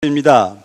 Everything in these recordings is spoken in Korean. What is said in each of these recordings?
입니다.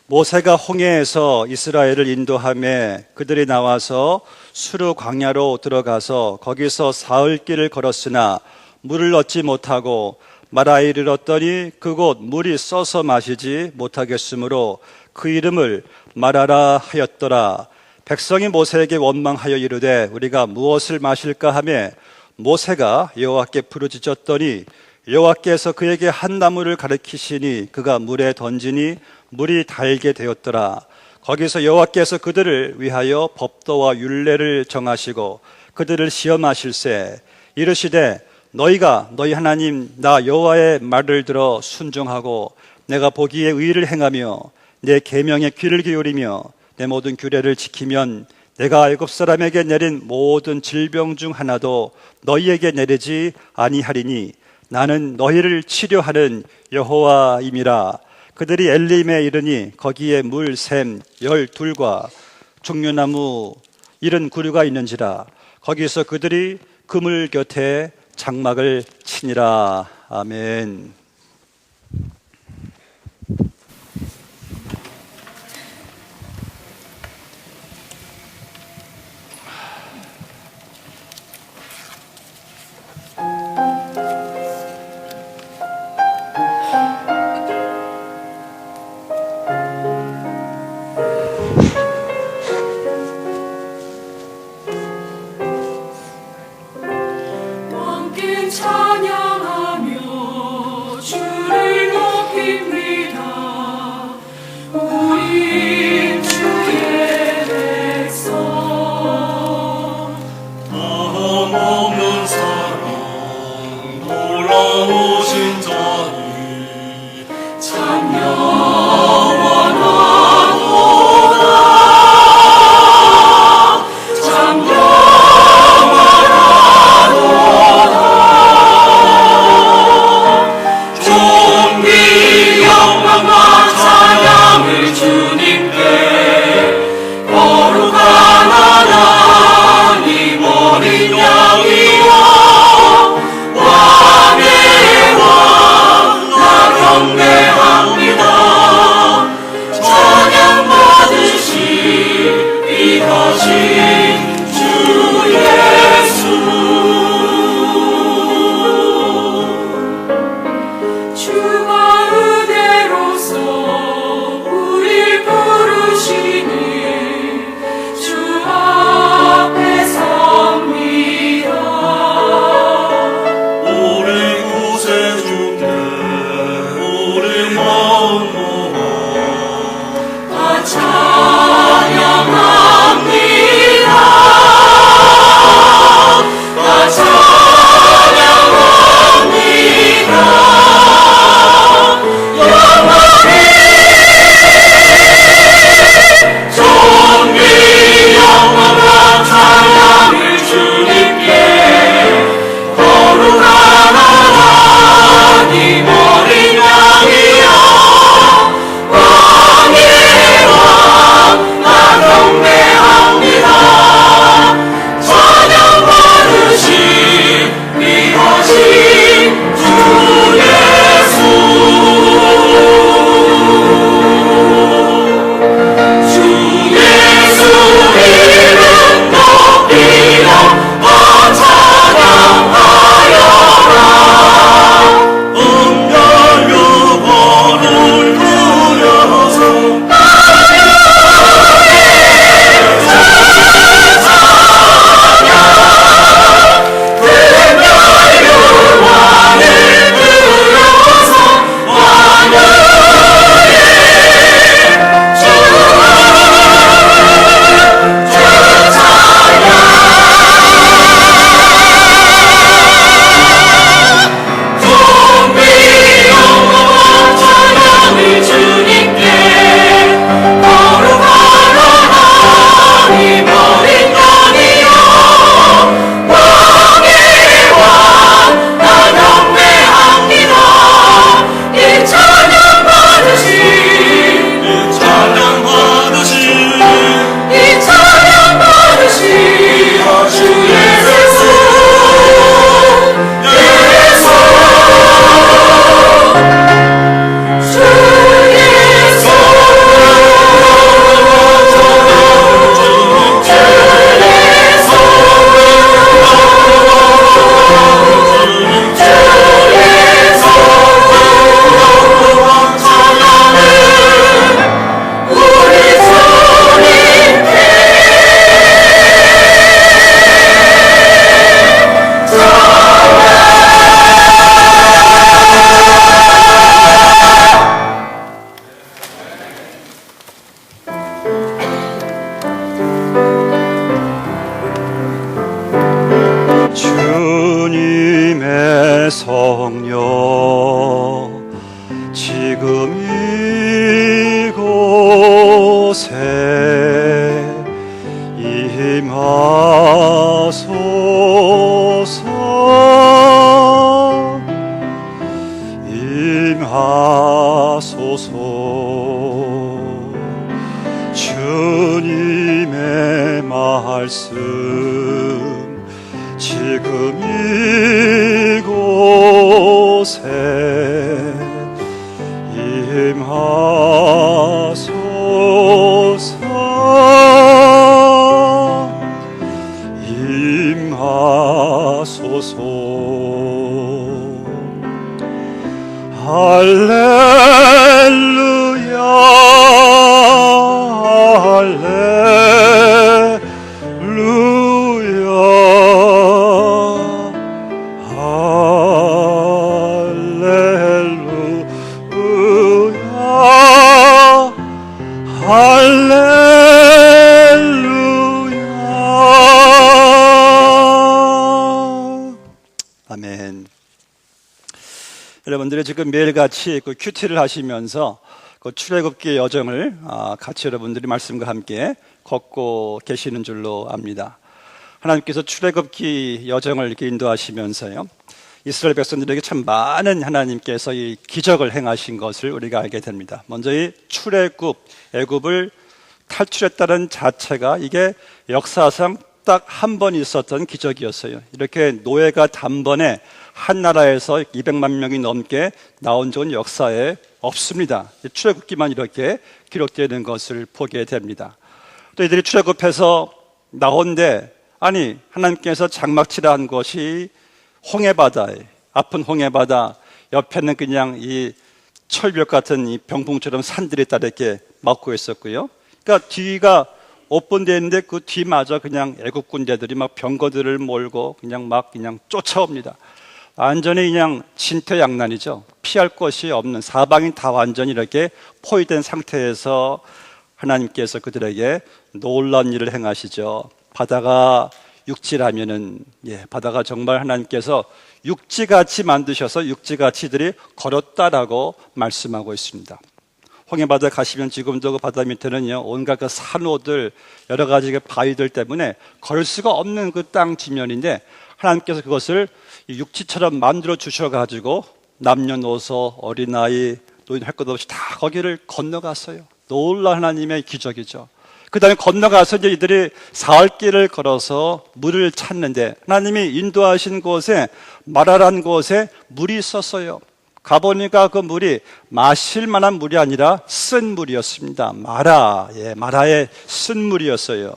모세가 홍해에서 이스라엘을 인도하며 그들이 나와서 수르 광야로 들어가서 거기서 사흘 길을 걸었으나 물을 얻지 못하고 마라에 이르렀더니 그곳 물이 써서 마시지 못하겠으므로 그 이름을 마라라 하였더라. 백성이 모세에게 원망하여 이르되 우리가 무엇을 마실까 하며 모세가 여호와께 부르짖었더니 여호와께서 그에게 한 나무를 가리키시니 그가 물에 던지니 물이 달게 되었더라. 거기서 여호와께서 그들을 위하여 법도와 율례를 정하시고 그들을 시험하실세 이르시되 너희가 너희 하나님 나 여호와의 말을 들어 순종하고 내가 보기에 의를 행하며 내 계명에 귀를 기울이며 내 모든 규례를 지키면 내가 애굽 사람에게 내린 모든 질병 중 하나도 너희에게 내리지 아니하리니 나는 너희를 치료하는 여호와임이라. 그들이 엘림에 이르니 거기에 물샘 12과 종려나무 79류가 있는지라. 거기서 그들이 그물 곁에 장막을 치니라. 아멘. 찬양하며 주를 높입니다. 우리 주의 백성 마음 없는 사랑 놀라우신 자니 참 영원하도다. 참 주님께 거룩한 하나님 어린 양이여 왕의 왕 나 경배합니다. 임하소서. 주님의 말씀 지금 이곳에 임하소서. 할렐루야, 할렐루야, 할렐루야, 할렐루야. 아멘. 여러분들이 지금 매일같이 그 큐티를 하시면서 그 출애굽기의 여정을 같이 여러분들이 말씀과 함께 걷고 계시는 줄로 압니다. 하나님께서 출애굽기 여정을 이렇게 인도하시면서요, 이스라엘 백성들에게 참 많은 하나님께서 이 기적을 행하신 것을 우리가 알게 됩니다. 먼저 이 출애굽, 애굽을 탈출했다는 자체가 이게 역사상 딱 한 번 있었던 기적이었어요. 이렇게 노예가 단번에 한 나라에서 200만 명이 넘게 나온 적은 역사에 없습니다. 출애굽기만 이렇게 기록되는 것을 보게 됩니다. 또 이들이 출애굽해서 나온데, 아니 하나님께서 장막치라 한 것이 홍해바다에, 아픈 홍해바다 옆에는 그냥 이 철벽 같은 이 병풍처럼 산들이 다 이렇게 막고 있었고요. 그러니까 뒤가 오픈되어 있는데 그 뒤마저 그냥 애국 군대들이 막 병거들을 몰고 그냥 쫓아옵니다. 완전히 그냥 진퇴양난이죠. 피할 곳이 없는, 사방이 다 완전히 이렇게 포위된 상태에서 하나님께서 그들에게 놀라운 일을 행하시죠. 바다가 육지라면은, 바다가 정말 하나님께서 육지같이 만드셔서 육지같이 이들이 걸었다라고 말씀하고 있습니다. 홍해바다 가시면 지금도 그 바다 밑에는요, 온갖 그 산호들, 여러 가지 그 바위들 때문에 걸을 수가 없는 그 땅 지면인데, 하나님께서 그것을 육지처럼 만들어 주셔가지고 남녀노소, 어린아이, 노인 할 것 없이 다 거기를 건너갔어요. 놀라운 하나님의 기적이죠. 그 다음에 건너가서 이제 이들이 사흘길을 걸어서 물을 찾는데, 하나님이 인도하신 곳에, 마라란 곳에 물이 있었어요. 가보니까 그 물이 마실 만한 물이 아니라 쓴 물이었습니다. 마라의 쓴 물이었어요.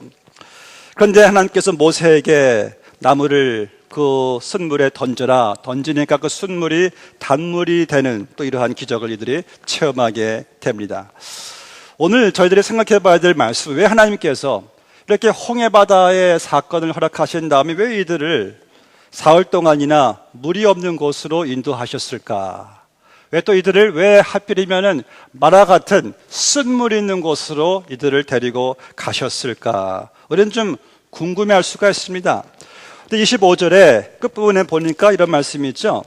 그런데 하나님께서 모세에게 나무를 그 쓴물에 던져라. 던지니까 그 쓴물이 단물이 되는 또 이러한 기적을 이들이 체험하게 됩니다. 오늘 저희들이 생각해 봐야 될 말씀, 왜 하나님께서 이렇게 홍해바다의 사건을 허락하신 다음에 왜 이들을 사흘 동안이나 물이 없는 곳으로 인도하셨을까? 왜 또 이들을 왜 하필이면은 마라 같은 쓴물이 있는 곳으로 이들을 데리고 가셨을까? 우리는 좀 궁금해할 수가 있습니다. 근데 25절에 끝부분에 보니까 이런 말씀이 있죠.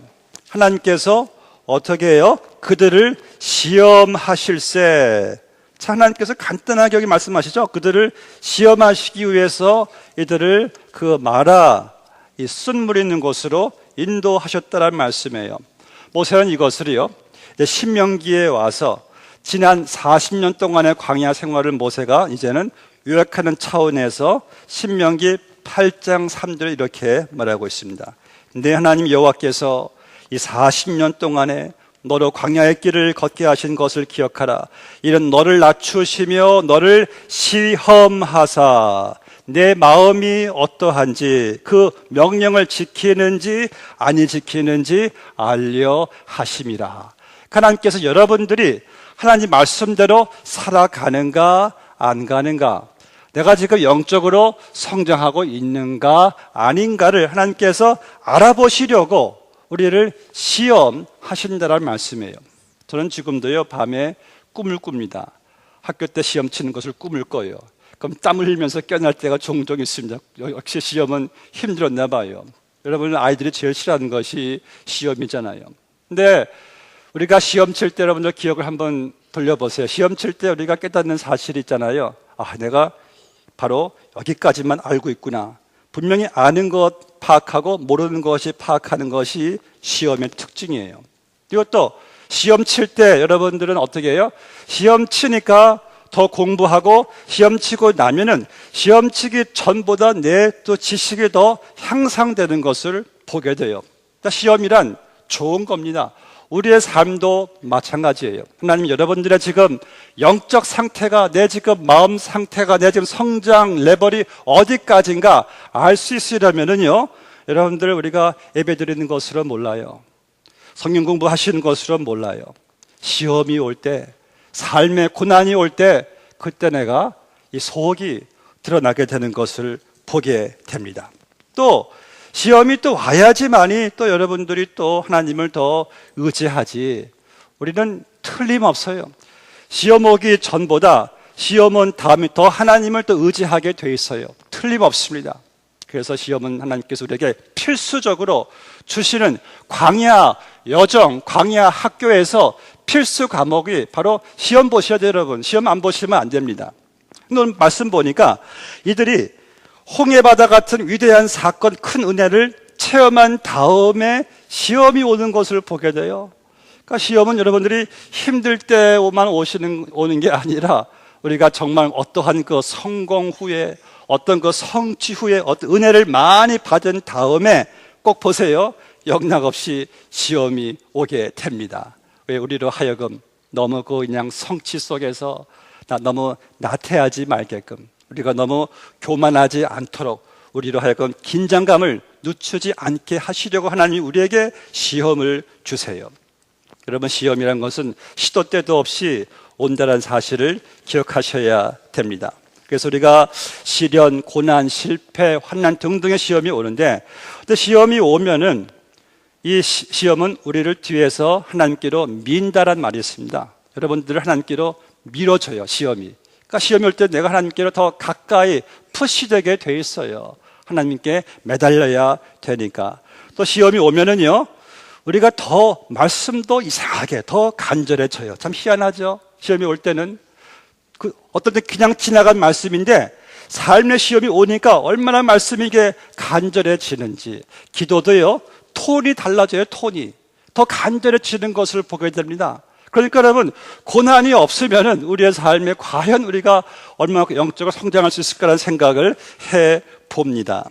하나님께서 어떻게 해요? 그들을 시험하실세. 자, 하나님께서 간단하게 여기 말씀하시죠. 그들을 시험하시기 위해서 이들을 그 마라, 이 쓴물이 있는 곳으로 인도하셨다는 말씀이에요. 모세는 이것을요, 신명기에 와서 지난 40년 동안의 광야 생활을 모세가 이제는 요약하는 차원에서 신명기 8장 3절에 이렇게 말하고 있습니다. 내 하나님 여호와께서 이 40년 동안에 너로 광야의 길을 걷게 하신 것을 기억하라. 이는 너를 낮추시며 너를 시험하사 내 마음이 어떠한지 그 명령을 지키는지 아니 지키는지 알려 하심이라. 하나님께서 여러분들이 하나님 말씀대로 살아가는가 안 가는가, 내가 지금 영적으로 성장하고 있는가 아닌가를 하나님께서 알아보시려고 우리를 시험하신다는 말씀이에요. 저는 지금도요, 밤에 꿈을 꿉니다. 학교 때 시험 치는 것을 꿈을 꿔요. 그럼 땀을 흘리면서 깨어날 때가 종종 있습니다. 역시 시험은 힘들었나 봐요. 여러분, 아이들이 제일 싫어하는 것이 시험이잖아요. 근데 우리가 시험 칠 때 여러분들 기억을 한번 돌려보세요. 시험 칠 때 우리가 깨닫는 사실이 있잖아요. 아, 내가 바로 여기까지만 알고 있구나. 분명히 아는 것 파악하고 모르는 것이 파악하는 것이 시험의 특징이에요. 그리고 또 시험 칠 때 여러분들은 어떻게 해요? 시험 치니까 더 공부하고 시험 치고 나면은 시험 치기 전보다 내 또 지식이 더 향상되는 것을 보게 돼요. 그러니까 시험이란 좋은 겁니다. 우리의 삶도 마찬가지예요. 하나님, 여러분들의 지금 영적 상태가, 내 지금 마음 상태가, 내 지금 성장 레벨이 어디까지인가 알 수 있으려면은요, 여러분들 우리가 예배 드리는 것으로 몰라요. 성경 공부하시는 것으로 몰라요. 시험이 올 때, 삶의 고난이 올 때, 그때 내가 이 속이 드러나게 되는 것을 보게 됩니다. 또 시험이 또 와야지만이 또 여러분들이 또 하나님을 더 의지하지. 우리는 틀림없어요. 시험 오기 전보다 시험 온 다음에 더 하나님을 또 의지하게 돼 있어요. 틀림없습니다. 그래서 시험은 하나님께서 우리에게 필수적으로 주시는 광야 여정, 광야 학교에서 필수 과목이 바로 시험 보셔야 돼요, 여러분. 시험 안 보시면 안 됩니다. 오늘 말씀 보니까 이들이 홍해바다 같은 위대한 사건, 큰 은혜를 체험한 다음에 시험이 오는 것을 보게 돼요. 그러니까 시험은 여러분들이 힘들 때만 오는 게 아니라 우리가 정말 어떠한 그 성공 후에, 어떤 그 성취 후에 어떤 은혜를 많이 받은 다음에 꼭 보세요. 영락없이 시험이 오게 됩니다. 왜? 우리로 하여금 너무 그냥 성취 속에서 너무 나태하지 말게끔, 우리가 너무 교만하지 않도록 우리로 하여금 긴장감을 늦추지 않게 하시려고 하나님이 우리에게 시험을 주세요. 여러분, 시험이란 것은 시도 때도 없이 온다는 사실을 기억하셔야 됩니다. 그래서 우리가 시련, 고난, 실패, 환난 등등의 시험이 오는데, 근데 시험이 오면은 이 시험은 우리를 뒤에서 하나님께로 민다란 말이 있습니다. 여러분들을 하나님께로 밀어줘요, 시험이. 그러니까 시험이 올 때 내가 하나님께로 더 가까이 푸시되게 돼 있어요. 하나님께 매달려야 되니까. 또 시험이 오면은요, 우리가 더 말씀도 이상하게 더 간절해져요. 참 희한하죠. 시험이 올 때는 어떤 때 그냥 지나간 말씀인데 삶의 시험이 오니까 얼마나 말씀이 이게 간절해지는지. 기도도요, 톤이 달라져요. 톤이 더 간절해지는 것을 보게 됩니다. 그러니까 여러분, 고난이 없으면은 우리의 삶에 과연 우리가 얼마나 영적으로 성장할 수 있을까라는 생각을 해 봅니다.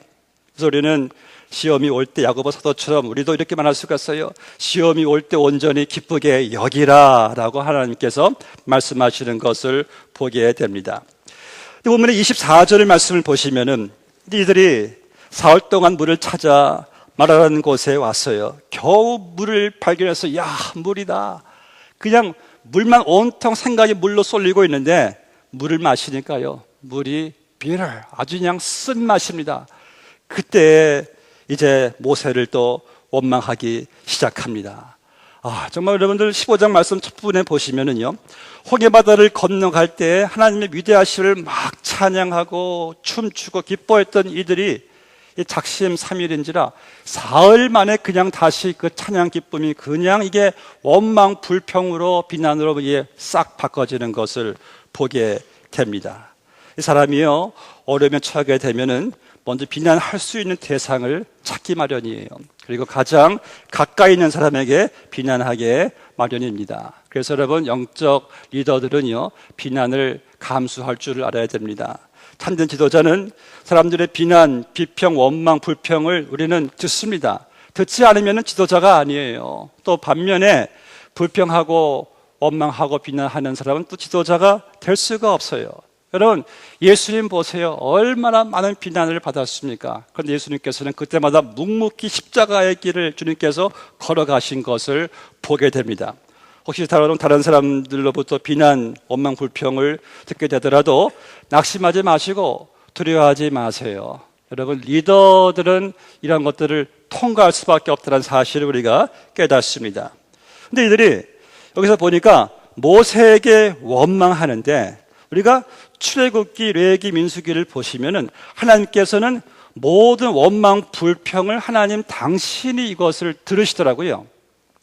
그래서 우리는 시험이 올 때 야고보 사도처럼 우리도 이렇게 말할 수가 있어요. 시험이 올 때 온전히 기쁘게 여기라 라고 하나님께서 말씀하시는 것을 보게 됩니다. 본문의 24절 말씀을 보시면은 이들이 사흘 동안 물을 찾아 마라라는 곳에 왔어요. 겨우 물을 발견해서, 야, 물이다. 그냥 물만 온통 생각이 물로 쏠리고 있는데 물을 마시니까요, 물이 비tter, 아주 그냥 쓴맛입니다. 그때 이제 모세를 또 원망하기 시작합니다. 정말 여러분들 15장 말씀 첫 부분에 보시면은요, 홍해바다를 건너갈 때 하나님의 위대하심을 막 찬양하고 춤추고 기뻐했던 이들이 작심 3일인지라 사흘 만에 그냥 다시 그 찬양 기쁨이 그냥 이게 원망 불평으로 비난으로 싹 바꿔지는 것을 보게 됩니다. 이 사람이요, 어려움에 처하게 되면은 먼저 비난할 수 있는 대상을 찾기 마련이에요. 그리고 가장 가까이 있는 사람에게 비난하게 마련입니다. 그래서 여러분, 영적 리더들은요, 비난을 감수할 줄을 알아야 됩니다. 참된 지도자는 사람들의 비난, 비평, 원망, 불평을 우리는 듣습니다. 듣지 않으면 지도자가 아니에요. 또 반면에 불평하고 원망하고 비난하는 사람은 또 지도자가 될 수가 없어요. 여러분, 예수님 보세요. 얼마나 많은 비난을 받았습니까? 그런데 예수님께서는 그때마다 묵묵히 십자가의 길을 주님께서 걸어가신 것을 보게 됩니다. 혹시 다른 사람들로부터 비난, 원망, 불평을 듣게 되더라도 낙심하지 마시고 두려워하지 마세요. 여러분, 리더들은 이런 것들을 통과할 수밖에 없다는 사실을 우리가 깨닫습니다. 근데 이들이 여기서 보니까 모세에게 원망하는데, 우리가 출애굽기, 레위기, 민수기를 보시면은 하나님께서는 모든 원망, 불평을 하나님 당신이 이것을 들으시더라고요.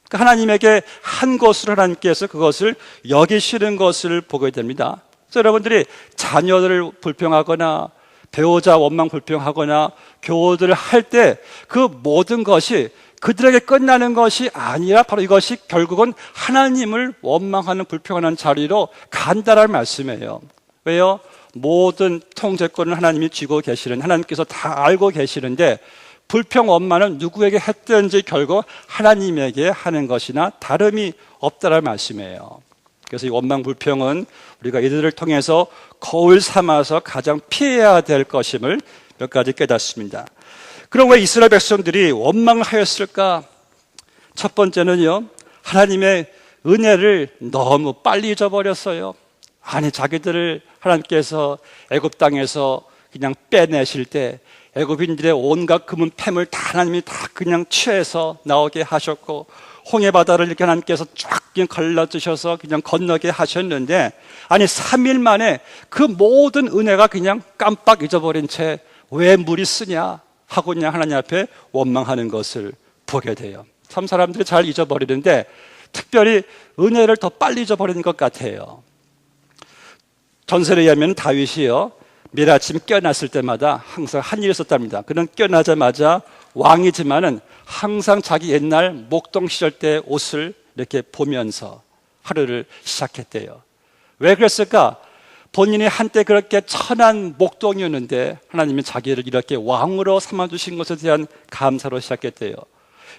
그러니까 하나님에게 한 것으로 하나님께서 그것을 여기시는 것을 보게 됩니다. 그래서 여러분들이 자녀들을 불평하거나 배우자 원망 불평하거나 교우들을 할 때 그 모든 것이 그들에게 끝나는 것이 아니라 바로 이것이 결국은 하나님을 원망하는 불평하는 자리로 간다라는 말씀이에요. 왜요? 모든 통제권을 하나님이 쥐고 계시는, 하나님께서 다 알고 계시는데 불평 원망은 누구에게 했든지 결국 하나님에게 하는 것이나 다름이 없다라는 말씀이에요. 그래서 이 원망 불평은 우리가 이들을 통해서 거울 삼아서 가장 피해야 될 것임을 몇 가지 깨닫습니다. 그럼 왜 이스라엘 백성들이 원망을 하였을까? 첫 번째는요, 하나님의 은혜를 너무 빨리 잊어버렸어요. 아니, 자기들을 하나님께서 애굽 땅에서 그냥 빼내실 때 애굽인들의 온갖 금은 팸을 다 하나님이 다 그냥 취해서 나오게 하셨고, 홍해 바다를 이렇게 하나님께서 쫙 그냥 갈라주셔서 그냥 건너게 하셨는데, 아니 3일 만에 그 모든 은혜가 그냥 깜빡 잊어버린 채 왜 물이 쓰냐 하고 그냥 하나님 앞에 원망하는 것을 보게 돼요. 참 사람들이 잘 잊어버리는데 특별히 은혜를 더 빨리 잊어버리는 것 같아요. 전설에 의하면 다윗이요, 매일 아침 깨어났을 때마다 항상 한 일이 있었답니다. 그는 깨어나자마자 왕이지만은 항상 자기 옛날 목동 시절 때 옷을 이렇게 보면서 하루를 시작했대요. 왜 그랬을까? 본인이 한때 그렇게 천한 목동이었는데 하나님이 자기를 이렇게 왕으로 삼아주신 것에 대한 감사로 시작했대요.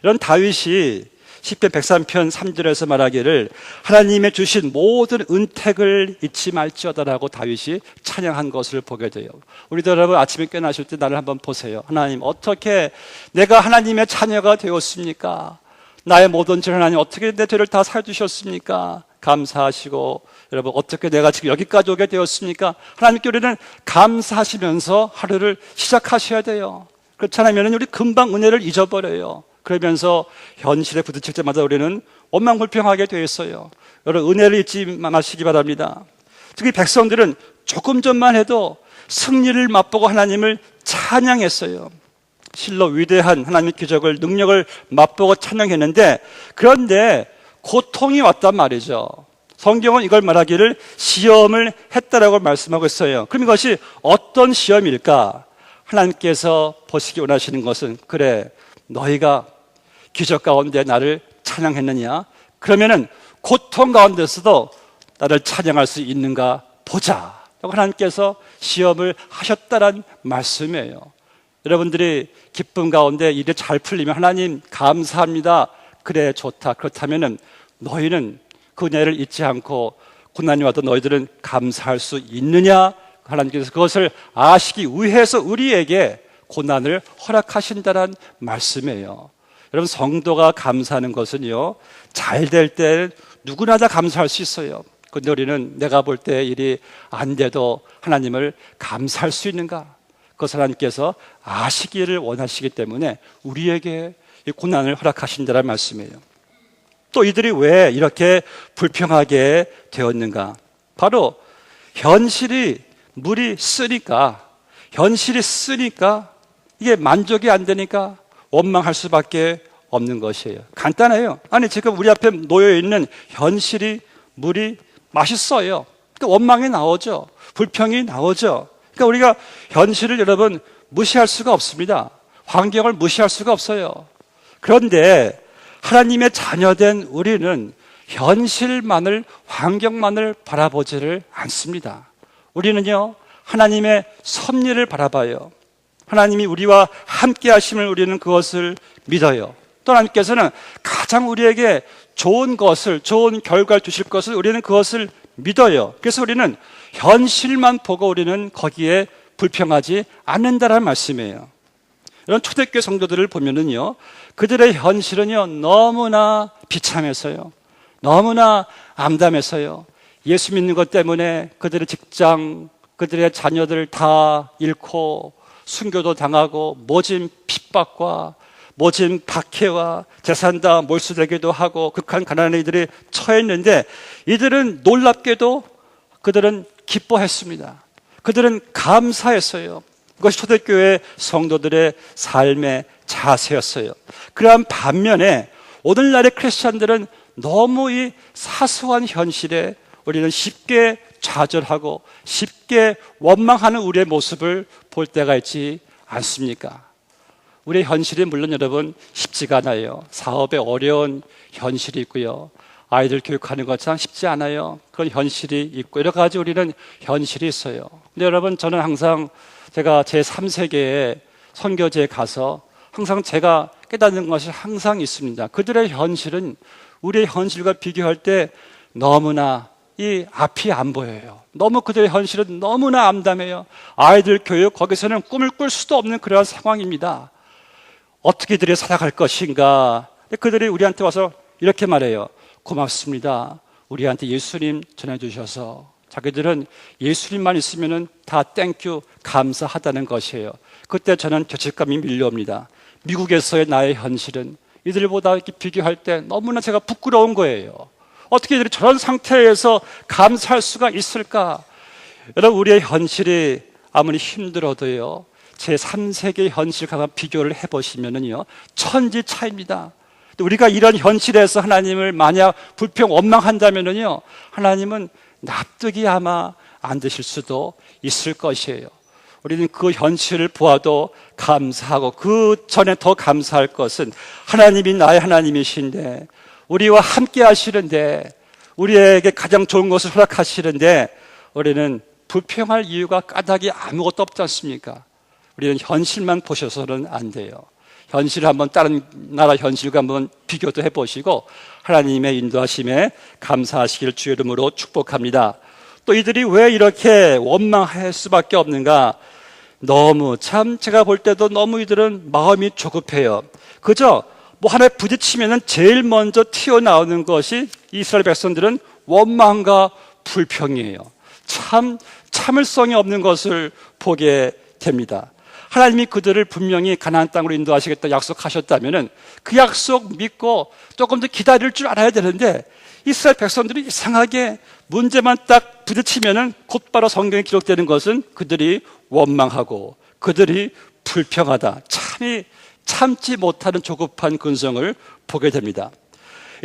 이런 다윗이 시편 103편 3절에서 말하기를 하나님의 주신 모든 은택을 잊지 말지어다라고 다윗이 찬양한 것을 보게 돼요. 우리도 여러분 아침에 깨어나실 때 나를 한번 보세요. 하나님, 어떻게 내가 하나님의 자녀가 되었습니까? 나의 모든 죄를 하나님 어떻게 내 죄를 다 사주셨습니까? 감사하시고, 여러분 어떻게 내가 지금 여기까지 오게 되었습니까? 하나님께 우리는 감사하시면서 하루를 시작하셔야 돼요. 그렇지 않으면 우리 금방 은혜를 잊어버려요. 그러면서 현실에 부딪힐 때마다 우리는 원망불평하게 되어 있어요. 여러분 은혜를 잊지 마시기 바랍니다. 특히 백성들은 조금 전만 해도 승리를 맛보고 하나님을 찬양했어요. 실로 위대한 하나님의 기적을, 능력을 맛보고 찬양했는데, 그런데 고통이 왔단 말이죠. 성경은 이걸 말하기를 시험을 했다라고 말씀하고 있어요. 그럼 이것이 어떤 시험일까? 하나님께서 보시기 원하시는 것은, 그래, 너희가 기적 가운데 나를 찬양했느냐? 그러면은 고통 가운데서도 나를 찬양할 수 있는가 보자. 하나님께서 시험을 하셨다란 말씀이에요. 여러분들이 기쁨 가운데 일이 잘 풀리면 하나님 감사합니다. 그래, 좋다. 그렇다면은 너희는 그 은혜를 잊지 않고 고난이 와도 너희들은 감사할 수 있느냐? 하나님께서 그것을 아시기 위해서 우리에게 고난을 허락하신다는 말씀이에요. 여러분, 성도가 감사하는 것은요, 잘 될 때 누구나 다 감사할 수 있어요. 근데 우리는 내가 볼 때 일이 안 돼도 하나님을 감사할 수 있는가? 그것을 하나님께서 아시기를 원하시기 때문에 우리에게 이 고난을 허락하신다는 말씀이에요. 또 이들이 왜 이렇게 불평하게 되었는가? 바로 현실이 물이 쓰니까, 현실이 쓰니까 이게 만족이 안 되니까 원망할 수밖에 없는 것이에요. 간단해요. 아니, 지금 우리 앞에 놓여 있는 현실이, 물이 맛있어요. 그러니까 원망이 나오죠. 불평이 나오죠. 그러니까 우리가 현실을 여러분 무시할 수가 없습니다. 환경을 무시할 수가 없어요. 그런데 하나님의 자녀된 우리는 현실만을, 환경만을 바라보지를 않습니다. 우리는요, 하나님의 섭리를 바라봐요. 하나님이 우리와 함께 하심을 우리는 그것을 믿어요. 또 하나님께서는 가장 우리에게 좋은 것을, 좋은 결과를 주실 것을 우리는 그것을 믿어요. 그래서 우리는 현실만 보고 우리는 거기에 불평하지 않는다는 말씀이에요. 이런 초대교회 성도들을 보면은요, 그들의 현실은요, 너무나 비참해서요, 너무나 암담해서요, 예수 믿는 것 때문에 그들의 직장, 그들의 자녀들 다 잃고 순교도 당하고 모진 핍박과 모진 박해와 재산 다 몰수되기도 하고 극한 가난한 이들이 처했는데, 이들은 놀랍게도 그들은 기뻐했습니다. 그들은 감사했어요. 그것이 초대교회 성도들의 삶의 자세였어요. 그러한 반면에 오늘날의 크리스천들은 너무 이 사소한 현실에 우리는 쉽게 좌절하고 쉽게 원망하는 우리의 모습을 볼 때가 있지 않습니까? 우리의 현실이 물론 여러분 쉽지가 않아요. 사업에 어려운 현실이 있고요. 아이들 교육하는 것 참 쉽지 않아요. 그런 현실이 있고 여러 가지 우리는 현실이 있어요. 근데 여러분 저는 항상 제가 제 3세계에 선교제에 가서 항상 제가 깨닫는 것이 항상 있습니다. 그들의 현실은 우리의 현실과 비교할 때 너무나 이 앞이 안 보여요. 너무 그들의 현실은 너무나 암담해요. 아이들 교육 거기서는 꿈을 꿀 수도 없는 그러한 상황입니다. 어떻게 이들이 살아갈 것인가. 그들이 우리한테 와서 이렇게 말해요. 고맙습니다. 우리한테 예수님 전해주셔서. 자기들은 예수님만 있으면 다 땡큐 감사하다는 것이에요. 그때 저는 죄책감이 밀려옵니다. 미국에서의 나의 현실은 이들보다 이렇게 비교할 때 너무나 제가 부끄러운 거예요. 어떻게 이들이 저런 상태에서 감사할 수가 있을까? 여러분 우리의 현실이 아무리 힘들어도요 제 3세계의 현실과 비교를 해보시면은요 천지 차이입니다. 우리가 이런 현실에서 하나님을 만약 불평 원망한다면은요 하나님은 납득이 아마 안 되실 수도 있을 것이에요. 우리는 그 현실을 보아도 감사하고 그 전에 더 감사할 것은 하나님이 나의 하나님이신데 우리와 함께 하시는데 우리에게 가장 좋은 것을 허락하시는데 우리는 불평할 이유가 까닭이 아무것도 없지 않습니까? 우리는 현실만 보셔서는 안 돼요. 현실을 한번 다른 나라 현실과 한번 비교도 해보시고 하나님의 인도하심에 감사하시길 주의 이름으로 축복합니다. 또 이들이 왜 이렇게 원망할 수밖에 없는가? 너무 참 제가 볼 때도 너무 이들은 마음이 조급해요. 그저 뭐 하나에 부딪히면 제일 먼저 튀어나오는 것이 이스라엘 백성들은 원망과 불평이에요. 참 참을성이 없는 것을 보게 됩니다. 하나님이 그들을 분명히 가나안 땅으로 인도하시겠다 약속하셨다면 그 약속 믿고 조금 더 기다릴 줄 알아야 되는데 이스라엘 백성들이 이상하게 문제만 딱 부딪히면 곧바로 성경에 기록되는 것은 그들이 원망하고 그들이 불평하다. 참지 못하는 조급한 근성을 보게 됩니다.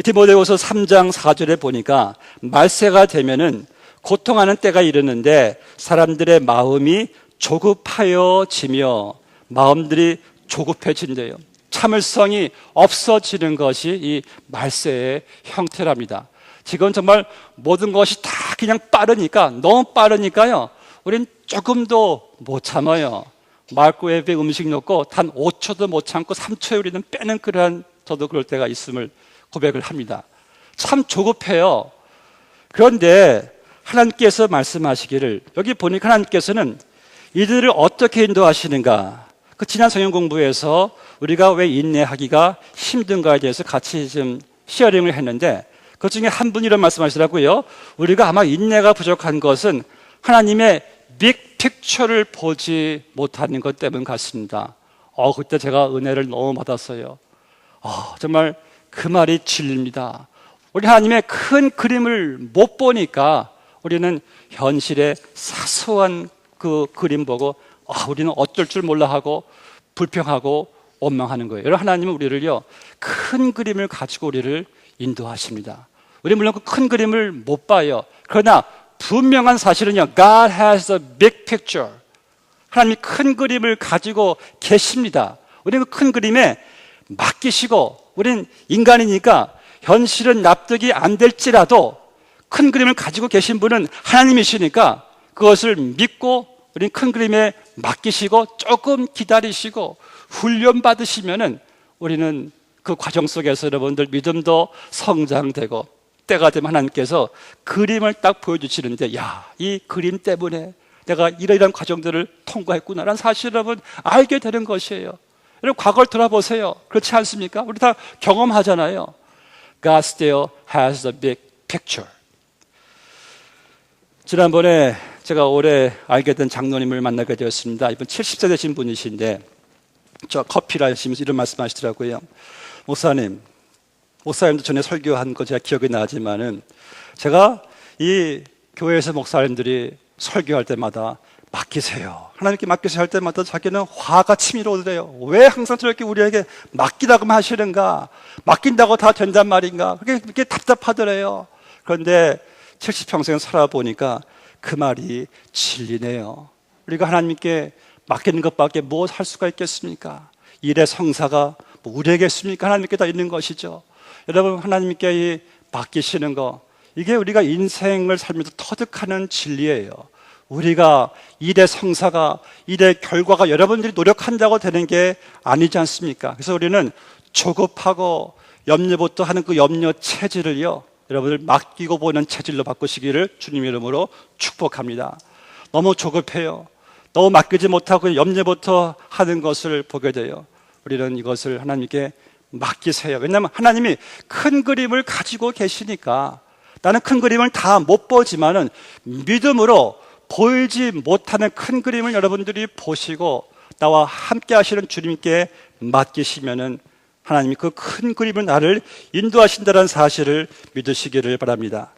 디모데후서 3장 4절에 보니까 말세가 되면은 고통하는 때가 이르는데 사람들의 마음이 조급하여지며 마음들이 조급해진대요. 참을성이 없어지는 것이 이 말세의 형태랍니다. 지금 정말 모든 것이 다 그냥 빠르니까 너무 빠르니까요 우린 조금도 못 참아요. 마이크로웨이브에 음식 넣고 단 5초도 못 참고 3초에 우리는 빼는 그러한 저도 그럴 때가 있음을 고백을 합니다. 참 조급해요. 그런데 하나님께서 말씀하시기를 여기 보니까 하나님께서는 이들을 어떻게 인도하시는가? 그 지난 성경 공부에서 우리가 왜 인내하기가 힘든가에 대해서 같이 좀 시어링을 했는데 그 중에 한 분이 이런 말씀하시더라고요. 우리가 아마 인내가 부족한 것은 하나님의 빅 픽처를 보지 못하는 것 때문 같습니다. 그때 제가 은혜를 너무 받았어요. 정말 그 말이 진리입니다. 우리 하나님의 큰 그림을 못 보니까 우리는 현실의 사소한 그 그림 보고 우리는 어쩔 줄 몰라 하고 불평하고 원망하는 거예요. 여러분 하나님은 우리를요 큰 그림을 가지고 우리를 인도하십니다. 우리 물론 그 큰 그림을 못 봐요. 그러나 분명한 사실은요 God has a big picture. 하나님이 큰 그림을 가지고 계십니다. 우리는 그 큰 그림에 맡기시고 우리는 인간이니까 현실은 납득이 안 될지라도 큰 그림을 가지고 계신 분은 하나님이시니까 그것을 믿고 우리는 큰 그림에 맡기시고 조금 기다리시고 훈련 받으시면은 우리는 그 과정 속에서 여러분들 믿음도 성장되고 때가 되면 하나님께서 그림을 딱 보여주시는데 이 그림 때문에 내가 이러이러한 과정들을 통과했구나라는 사실을 여러분 알게 되는 것이에요. 여러분 과거를 돌아보세요. 그렇지 않습니까? 우리 다 경험하잖아요. God still has a big picture. 지난번에 제가 올해 알게 된 장로님을 만나게 되었습니다. 이분 70세 되신 분이신데 저 커피를 하시면서 이런 말씀하시더라고요. 목사님도 전에 설교한 거 제가 기억이 나지만은 제가 이 교회에서 목사님들이 설교할 때마다 맡기세요. 하나님께 맡기세요 할 때마다 자기는 화가 치밀어 오더래요. 왜 항상 저렇게 우리에게 맡기라고만 하시는가? 맡긴다고 다 된단 말인가? 그게 답답하더래요. 그런데 70평생 살아보니까 그 말이 진리네요. 우리가 하나님께 맡기는 것밖에 무엇 할 수가 있겠습니까? 일의 성사가 뭐 우리에게 있습니까? 하나님께 다 있는 것이죠. 여러분, 하나님께 맡기시는 거, 이게 우리가 인생을 살면서 터득하는 진리예요. 우리가 일의 성사가, 일의 결과가 여러분들이 노력한다고 되는 게 아니지 않습니까? 그래서 우리는 조급하고 염려부터 하는 그 염려 체질을요, 여러분들 맡기고 보는 체질로 바꾸시기를 주님 이름으로 축복합니다. 너무 조급해요. 너무 맡기지 못하고 염려부터 하는 것을 보게 돼요. 우리는 이것을 하나님께 맡기세요. 왜냐하면 하나님이 큰 그림을 가지고 계시니까. 나는 큰 그림을 다 못 보지만은 믿음으로 보이지 못하는 큰 그림을 여러분들이 보시고 나와 함께 하시는 주님께 맡기시면은 하나님이 그 큰 그림을 나를 인도하신다는 사실을 믿으시기를 바랍니다.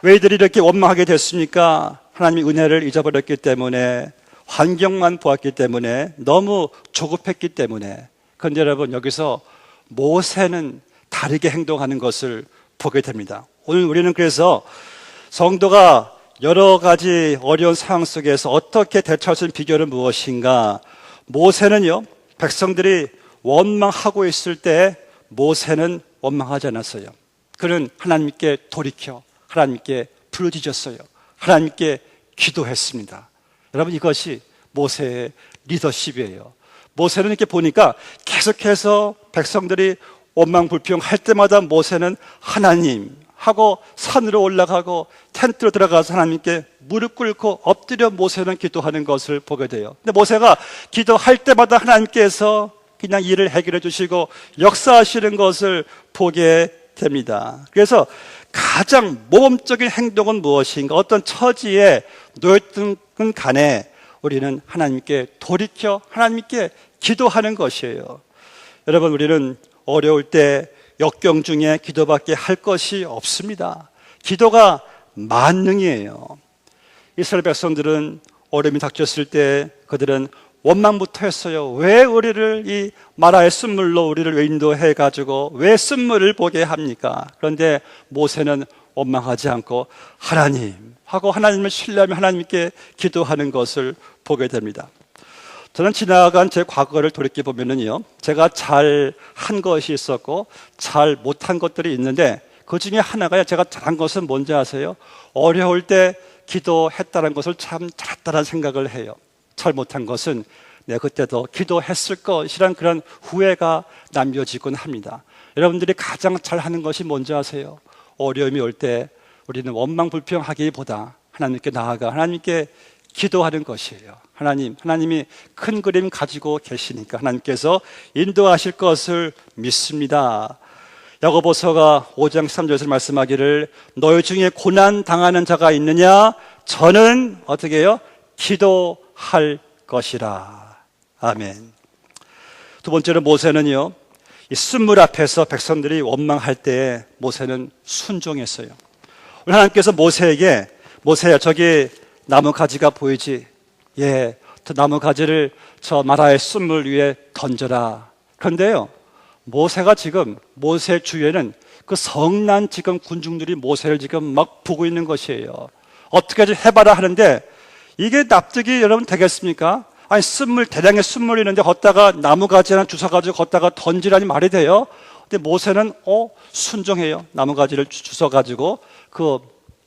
왜 이들이 이렇게 원망하게 됐습니까? 하나님이 은혜를 잊어버렸기 때문에, 환경만 보았기 때문에, 너무 조급했기 때문에. 그런데 여러분, 여기서 모세는 다르게 행동하는 것을 보게 됩니다. 오늘 우리는 그래서 성도가 여러 가지 어려운 상황 속에서 어떻게 대처할 수 있는 비결은 무엇인가? 모세는요, 백성들이 원망하고 있을 때 모세는 원망하지 않았어요. 그는 하나님께 돌이켜 하나님께 부르짖었어요. 하나님께 기도했습니다. 여러분, 이것이 모세의 리더십이에요. 모세는 이렇게 보니까 계속해서 백성들이 원망불평할 때마다 모세는 하나님 하고 산으로 올라가고 텐트로 들어가서 하나님께 무릎 꿇고 엎드려 모세는 기도하는 것을 보게 돼요. 근데 모세가 기도할 때마다 하나님께서 그냥 일을 해결해 주시고 역사하시는 것을 보게 됩니다. 그래서 가장 모범적인 행동은 무엇인가? 어떤 처지에 놓였든 간에 우리는 하나님께 돌이켜 하나님께 기도하는 것이에요. 여러분, 우리는 어려울 때 역경 중에 기도밖에 할 것이 없습니다. 기도가 만능이에요. 이스라엘 백성들은 어려움이 닥쳤을 때 그들은 원망부터 했어요. 왜 우리를 이 마라의 쓴물로 우리를 왜 인도해 가지고 왜 쓴물을 보게 합니까? 그런데 모세는 원망하지 않고 하나님 하고 하나님을 신뢰하며 하나님께 기도하는 것을 보게 됩니다. 저는 지나간 제 과거를 돌이켜보면요, 제가 잘 한 것이 있었고 잘 못한 것들이 있는데 그 중에 하나가 제가 잘한 것은 뭔지 아세요? 어려울 때 기도했다는 것을 참 잘했다는 생각을 해요. 잘 못한 것은 내가 그때도 기도했을 것이란 그런 후회가 남겨지곤 합니다. 여러분들이 가장 잘하는 것이 뭔지 아세요? 어려움이 올 때 우리는 원망불평하기보다 하나님께 나아가 하나님께 기도하는 것이에요. 하나님이 큰 그림 가지고 계시니까 하나님께서 인도하실 것을 믿습니다. 야고보서가 5장 3절에서 말씀하기를 너희 중에 고난 당하는 자가 있느냐? 저는 어떻게 해요? 기도할 것이라. 아멘. 두 번째로 모세는요, 이 쓴물 앞에서 백성들이 원망할 때 모세는 순종했어요. 하나님께서 모세에게 모세야 저기 나무 가지가 보이지? 예, 저 나무 가지를 저 마라의 쓴물 위에 던져라. 그런데요, 모세가 지금 모세 주위에는 그 성난 지금 군중들이 모세를 지금 막 보고 있는 것이에요. 어떻게 좀 해봐라 하는데 이게 납득이 여러분 되겠습니까? 아니 쓴물 대량의 쓴물이 있는데 걷다가 나무 가지 하나 주워가지고 걷다가 던지라니 말이 돼요? 근데 모세는 순종해요. 나무 가지를 주워가지고 그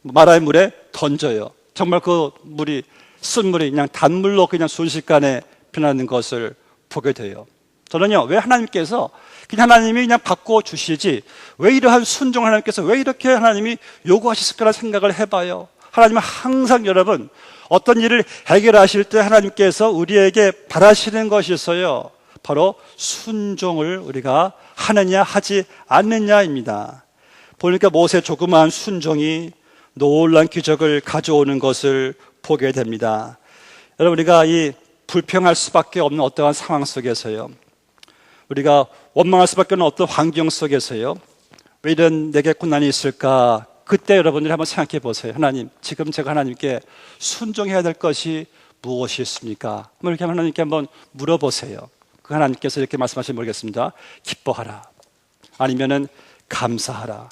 마라의 물에 던져요. 정말 그 물이 쓴물이 그냥 단물로 그냥 순식간에 변하는 것을 보게 돼요. 저는요, 왜 하나님께서 그냥 하나님이 그냥 바꿔 주시지 왜 이러한 순종 하나님께서 왜 이렇게 하나님이 요구하셨을까라는 생각을 해봐요. 하나님은 항상 여러분 어떤 일을 해결하실 때 하나님께서 우리에게 바라시는 것이 있어요. 바로 순종을 우리가 하느냐 하지 않느냐입니다. 보니까 모세 조그마한 순종이 놀라운 기적을 가져오는 것을 보게 됩니다. 여러분, 우리가 이 불평할 수밖에 없는 어떠한 상황 속에서요, 우리가 원망할 수밖에 없는 어떤 환경 속에서요, 왜 이런 내게 고난이 있을까? 그때 여러분들이 한번 생각해 보세요. 하나님, 지금 제가 하나님께 순종해야 될 것이 무엇이 있습니까? 이렇게 하나님께 한번 물어보세요. 그 하나님께서 이렇게 말씀하시면 모르겠습니다. 기뻐하라. 아니면은 감사하라.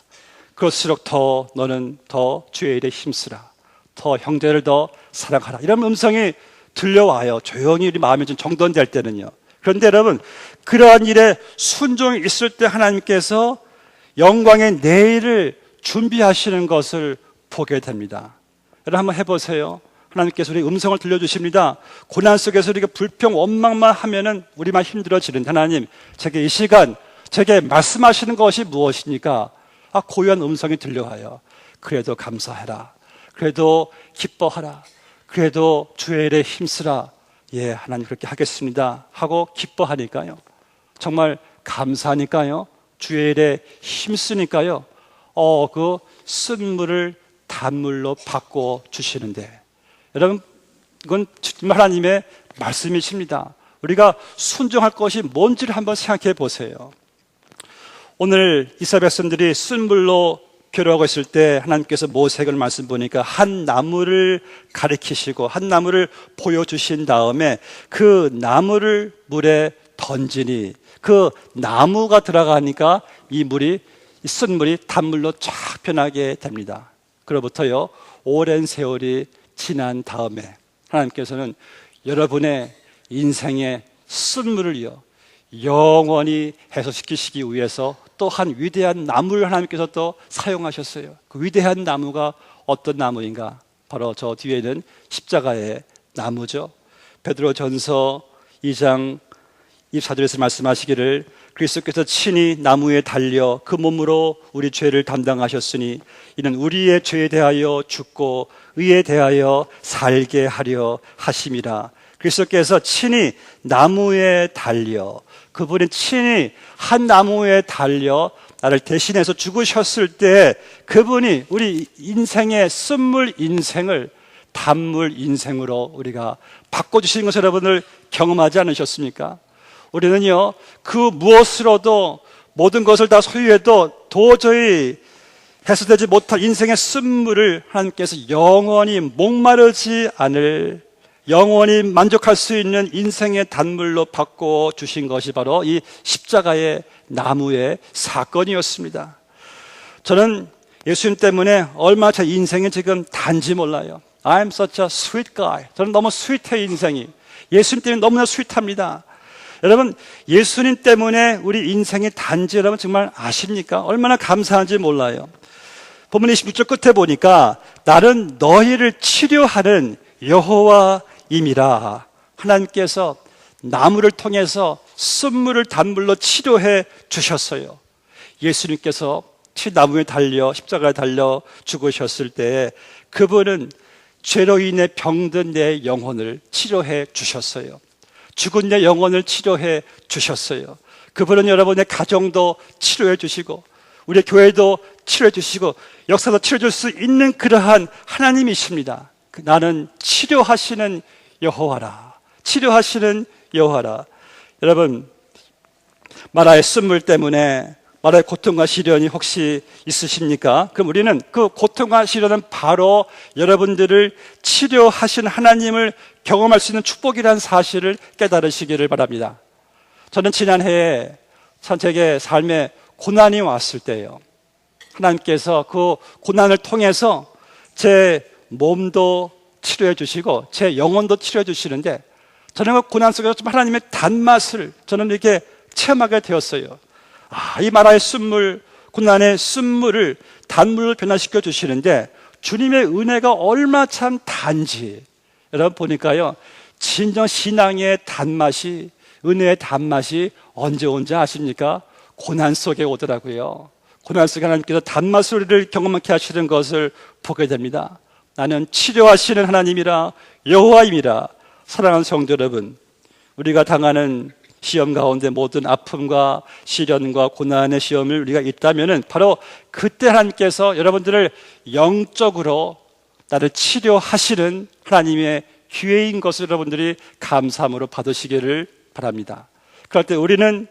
그럴수록 더 너는 더 주의 일에 힘쓰라. 더 형제를 더 사랑하라. 이런 음성이 들려와요. 조용히 우리 마음이 좀 정돈될 때는요. 그런데 여러분, 그러한 일에 순종이 있을 때 하나님께서 영광의 내일을 준비하시는 것을 보게 됩니다. 여러분 한번 해보세요. 하나님께서 우리 음성을 들려주십니다. 고난 속에서 우리가 불평, 원망만 하면은 우리만 힘들어지는데 하나님, 제게 이 시간, 제게 말씀하시는 것이 무엇입니까? 고요한 음성이 들려와요. 그래도 감사해라. 그래도 기뻐하라. 그래도 주의 일에 힘쓰라. 예, 하나님 그렇게 하겠습니다. 하고 기뻐하니까요. 정말 감사하니까요. 주의 일에 힘쓰니까요. 그 쓴물을 단물로 바꿔 주시는데 여러분, 이건 정말 하나님의 말씀이십니다. 우리가 순종할 것이 뭔지를 한번 생각해 보세요. 오늘 이스라엘 백성들이 쓴물로 괴로워하고 있을 때 하나님께서 모세에게 말씀 보니까 한 나무를 가리키시고 한 나무를 보여주신 다음에 그 나무를 물에 던지니 그 나무가 들어가니까 이 쓴물이 단물로 쫙 변하게 됩니다. 그로부터요 오랜 세월이 지난 다음에 하나님께서는 여러분의 인생의 쓴물을요 영원히 해소시키시기 위해서 또 한 위대한 나무를 하나님께서 또 사용하셨어요. 그 위대한 나무가 어떤 나무인가? 바로 저 뒤에는 십자가의 나무죠. 베드로전서 2장 24절에서 말씀하시기를 그리스도께서 친히 나무에 달려 그 몸으로 우리 죄를 담당하셨으니 이는 우리의 죄에 대하여 죽고 의에 대하여 살게 하려 하심이라. 그리스도께서 친히 나무에 달려 그분이 친히 한 나무에 달려 나를 대신해서 죽으셨을 때 그분이 우리 인생의 쓴물 인생을 단물 인생으로 우리가 바꿔주시는 것을 여러분들 경험하지 않으셨습니까? 우리는요 그 무엇으로도 모든 것을 다 소유해도 도저히 해소되지 못할 인생의 쓴물을 하나님께서 영원히 목마르지 않을 영원히 만족할 수 있는 인생의 단물로 바꿔주신 것이 바로 이 십자가의 나무의 사건이었습니다. 저는 예수님 때문에 얼마나 제 인생이 지금 단지 몰라요. I'm such a sweet guy. 저는 너무 스윗해 인생이. 예수님 때문에 너무나 스윗합니다. 여러분 예수님 때문에 우리 인생이 단지 여러분 정말 아십니까? 얼마나 감사한지 몰라요. 본문 26절 끝에 보니까 나는 너희를 치료하는 여호와임이라. 하나님께서 나무를 통해서 쓴물을 단물로 치료해 주셨어요. 예수님께서 나무에 달려 십자가에 달려 죽으셨을 때 그분은 죄로 인해 병든 내 영혼을 치료해 주셨어요. 죽은 내 영혼을 치료해 주셨어요. 그분은 여러분의 가정도 치료해 주시고 우리 교회도 치료해 주시고 역사도 치료해 줄 수 있는 그러한 하나님이십니다. 나는 치료하시는 여호와라. 치료하시는 여호와라. 여러분 마라의 쓴물 때문에 마라의 고통과 시련이 혹시 있으십니까? 그럼 우리는 그 고통과 시련은 바로 여러분들을 치료하신 하나님을 경험할 수 있는 축복이라는 사실을 깨달으시기를 바랍니다. 저는 지난해에 참 제게 삶에 고난이 왔을 때요 하나님께서 그 고난을 통해서 제 몸도 치료해 주시고 제 영혼도 치료해 주시는데 저는 그 고난 속에서 좀 하나님의 단맛을 저는 이렇게 체험하게 되었어요. 이 마라의 쓴물, 고난의 쓴물을 단물로 변화시켜 주시는데 주님의 은혜가 얼마 참 단지. 여러분 보니까요 진정 신앙의 단맛이 은혜의 단맛이 언제 온지 아십니까? 고난 속에 오더라고요. 고난 속에 하나님께서 단맛을 우리를 경험하게 하시는 것을 보게 됩니다. 나는 치료하시는 하나님이라 여호와임이라. 사랑하는 성도 여러분, 우리가 당하는 시험 가운데 모든 아픔과 시련과 고난의 시험을 우리가 있다면 바로 그때 하나님께서 여러분들을 영적으로 나를 치료하시는 하나님의 기회인 것을 여러분들이 감사함으로 받으시기를 바랍니다. 그럴 때 우리는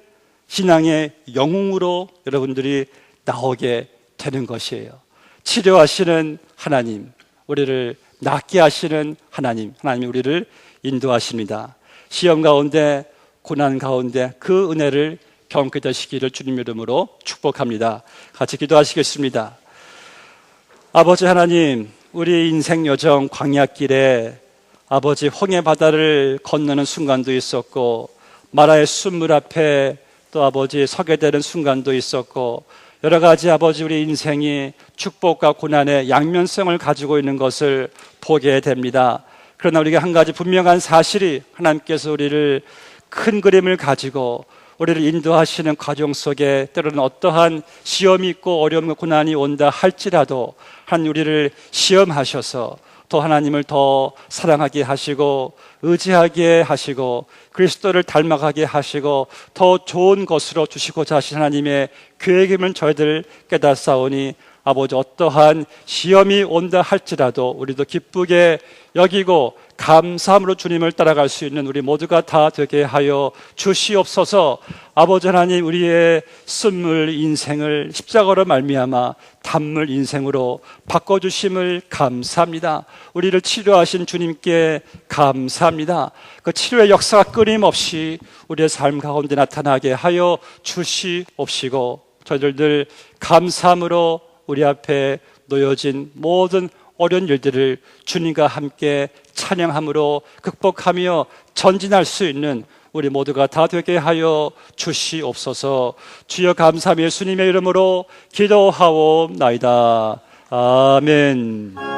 신앙의 영웅으로 여러분들이 나오게 되는 것이에요. 치료하시는 하나님, 우리를 낫게 하시는 하나님이 우리를 인도하십니다. 시험 가운데, 고난 가운데 그 은혜를 경험하게 되시기를 주님 이름으로 축복합니다. 같이 기도하시겠습니다. 아버지 하나님, 우리 인생 여정 광야길에 아버지 홍해 바다를 건너는 순간도 있었고, 마라의 숫물 앞에 또 아버지 서게 되는 순간도 있었고, 여러 가지 아버지 우리 인생이 축복과 고난의 양면성을 가지고 있는 것을 보게 됩니다. 그러나 우리가 한 가지 분명한 사실이, 하나님께서 우리를 큰 그림을 가지고 우리를 인도하시는 과정 속에 때로는 어떠한 시험이 있고 어려움과 고난이 온다 할지라도 한 우리를 시험하셔서 더 하나님을 더 사랑하게 하시고 의지하게 하시고 그리스도를 닮아가게 하시고 더 좋은 것으로 주시고자 하신 하나님의 계획임을 저희들 깨닫사오니 아버지 어떠한 시험이 온다 할지라도 우리도 기쁘게 여기고 감사함으로 주님을 따라갈 수 있는 우리 모두가 다 되게 하여 주시옵소서. 아버지 하나님, 우리의 쓴물 인생을 십자가로 말미암아 단물 인생으로 바꿔주심을 감사합니다. 우리를 치료하신 주님께 감사합니다. 그 치료의 역사가 끊임없이 우리의 삶 가운데 나타나게 하여 주시옵시고 저희들 감사함으로 우리 앞에 놓여진 모든 어려운 일들을 주님과 함께 찬양함으로 극복하며 전진할 수 있는 우리 모두가 다 되게 하여 주시옵소서. 주여 감사하며 예수님의 이름으로 기도하옵나이다. 아멘.